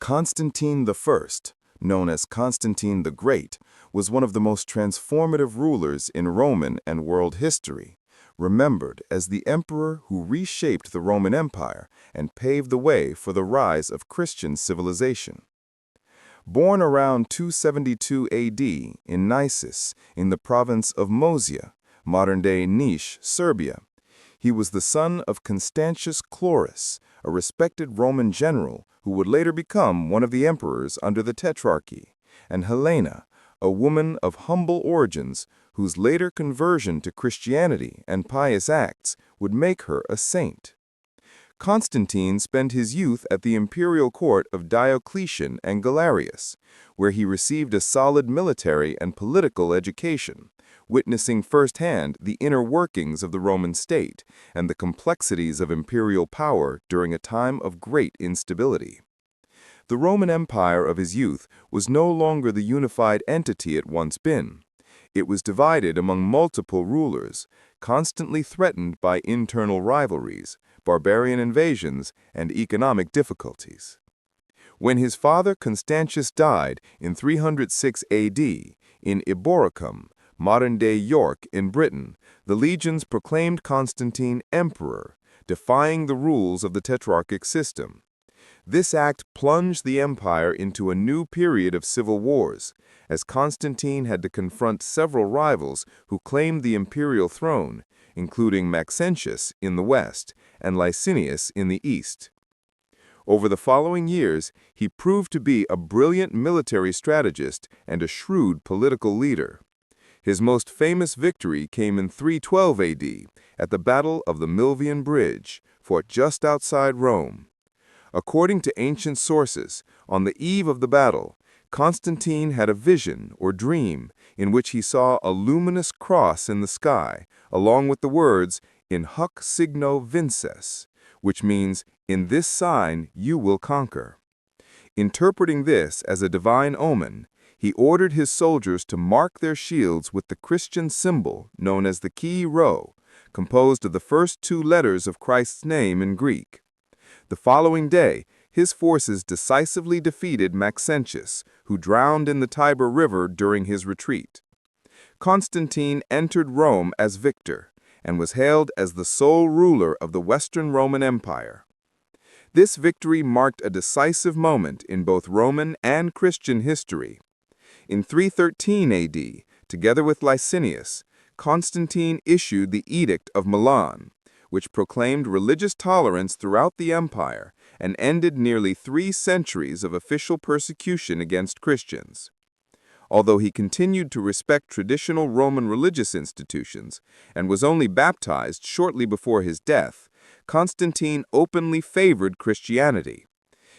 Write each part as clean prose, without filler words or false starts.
Constantine I, known as Constantine the Great, was one of the most transformative rulers in Roman and world history, remembered as the emperor who reshaped the Roman Empire and paved the way for the rise of Christian civilization. Born around 272 AD in Nisus, in the province of Moesia, modern-day Niš, Serbia, he was the son of Constantius Chlorus, a respected Roman general who would later become one of the emperors under the Tetrarchy, and Helena, a woman of humble origins whose later conversion to Christianity and pious acts would make her a saint. Constantine spent his youth at the imperial court of Diocletian and Galerius, where he received a solid military and political education, witnessing firsthand the inner workings of the Roman state and the complexities of imperial power during a time of great instability. The Roman Empire of his youth was no longer the unified entity it once been. It was divided among multiple rulers, constantly threatened by internal rivalries, barbarian invasions, and economic difficulties. When his father Constantius died in 306 AD in Eboracum, modern-day York in Britain, the legions proclaimed Constantine emperor, defying the rules of the tetrarchic system. This act plunged the empire into a new period of civil wars, as Constantine had to confront several rivals who claimed the imperial throne, including Maxentius in the west and Licinius in the east. Over the following years, he proved to be a brilliant military strategist and a shrewd political leader. His most famous victory came in 312 AD at the Battle of the Milvian Bridge, fought just outside Rome. According to ancient sources, on the eve of the battle, Constantine had a vision or dream in which he saw a luminous cross in the sky, along with the words, "In hoc signo vinces," which means, "In this sign you will conquer." Interpreting this as a divine omen, he ordered his soldiers to mark their shields with the Christian symbol known as the Chi-Rho, composed of the first two letters of Christ's name in Greek. The following day, his forces decisively defeated Maxentius, who drowned in the Tiber River during his retreat. Constantine entered Rome as victor and was hailed as the sole ruler of the Western Roman Empire. This victory marked a decisive moment in both Roman and Christian history. In 313 AD, together with Licinius, Constantine issued the Edict of Milan, which proclaimed religious tolerance throughout the empire and ended nearly 3 centuries of official persecution against Christians. Although he continued to respect traditional Roman religious institutions and was only baptized shortly before his death, Constantine openly favored Christianity.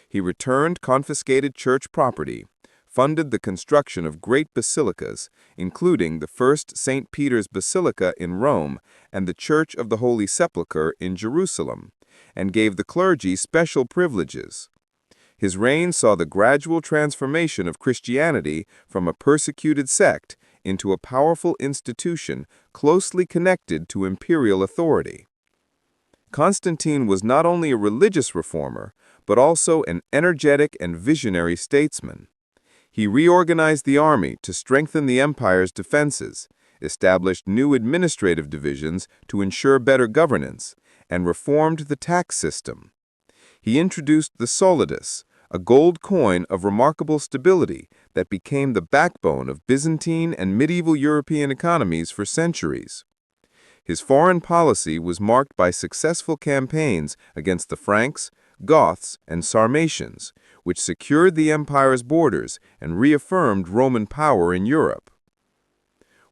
He returned confiscated church property, funded the construction of great basilicas, including the first St. Peter's Basilica in Rome and the Church of the Holy Sepulchre in Jerusalem, and gave the clergy special privileges. His reign saw the gradual transformation of Christianity from a persecuted sect into a powerful institution closely connected to imperial authority. Constantine was not only a religious reformer, but also an energetic and visionary statesman. He reorganized the army to strengthen the empire's defenses, established new administrative divisions to ensure better governance, and reformed the tax system. He introduced the solidus, a gold coin of remarkable stability that became the backbone of Byzantine and medieval European economies for centuries. His foreign policy was marked by successful campaigns against the Franks, Goths, and Sarmatians, which secured the empire's borders and reaffirmed Roman power in Europe.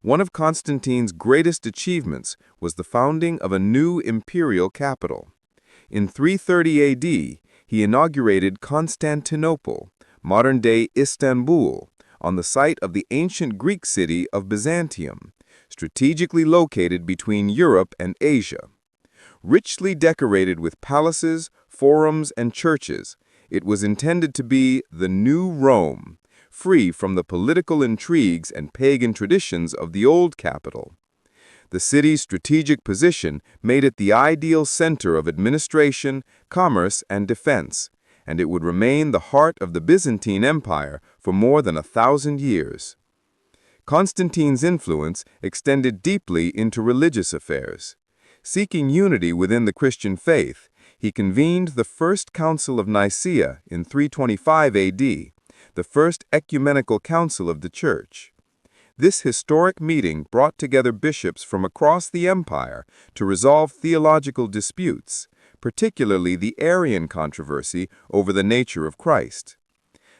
One of Constantine's greatest achievements was the founding of a new imperial capital. In 330 AD, he inaugurated Constantinople, modern-day Istanbul, on the site of the ancient Greek city of Byzantium, strategically located between Europe and Asia. Richly decorated with palaces, forums, and churches, it was intended to be the new Rome, free from the political intrigues and pagan traditions of the old capital. The city's strategic position made it the ideal center of administration, commerce, and defense, and it would remain the heart of the Byzantine Empire for more than 1,000 years. Constantine's influence extended deeply into religious affairs. Seeking unity within the Christian faith, he convened the First Council of Nicaea in 325 AD, the first ecumenical council of the Church. This historic meeting brought together bishops from across the empire to resolve theological disputes, particularly the Arian controversy over the nature of Christ.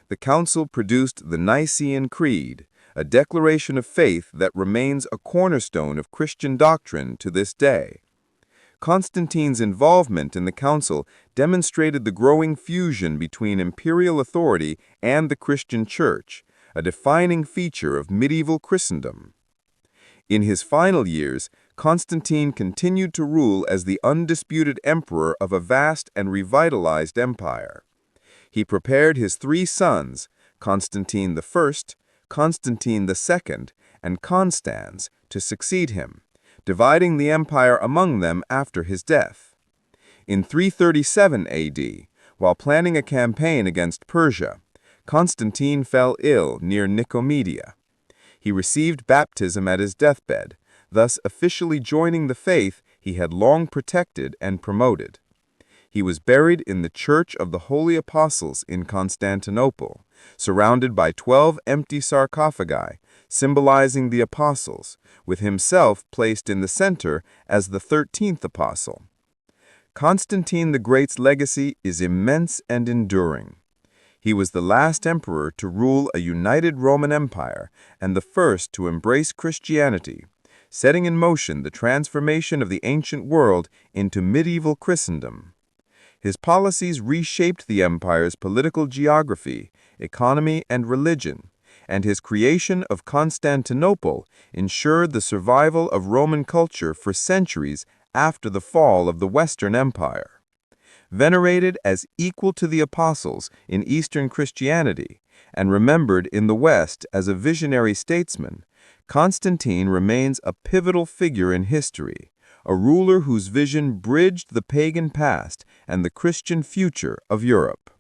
The council produced the Nicene Creed, a declaration of faith that remains a cornerstone of Christian doctrine to this day. Constantine's involvement in the council demonstrated the growing fusion between imperial authority and the Christian Church, a defining feature of medieval Christendom. In his final years, Constantine continued to rule as the undisputed emperor of a vast and revitalized empire. He prepared his three sons, Constantine I, Constantine II, and Constans, to succeed him, dividing the empire among them after his death. In 337 AD, while planning a campaign against Persia, Constantine fell ill near Nicomedia. He received baptism at his deathbed, thus officially joining the faith he had long protected and promoted. He was buried in the Church of the Holy Apostles in Constantinople, surrounded by 12 empty sarcophagi, symbolizing the apostles, with himself placed in the center as the 13th apostle. Constantine the Great's legacy is immense and enduring. He was the last emperor to rule a united Roman Empire and the first to embrace Christianity, setting in motion the transformation of the ancient world into medieval Christendom. His policies reshaped the empire's political geography, economy, and religion, and his creation of Constantinople ensured the survival of Roman culture for centuries after the fall of the Western Empire. Venerated as equal to the apostles in Eastern Christianity and remembered in the West as a visionary statesman, Constantine remains a pivotal figure in history, a ruler whose vision bridged the pagan past and the Christian future of Europe.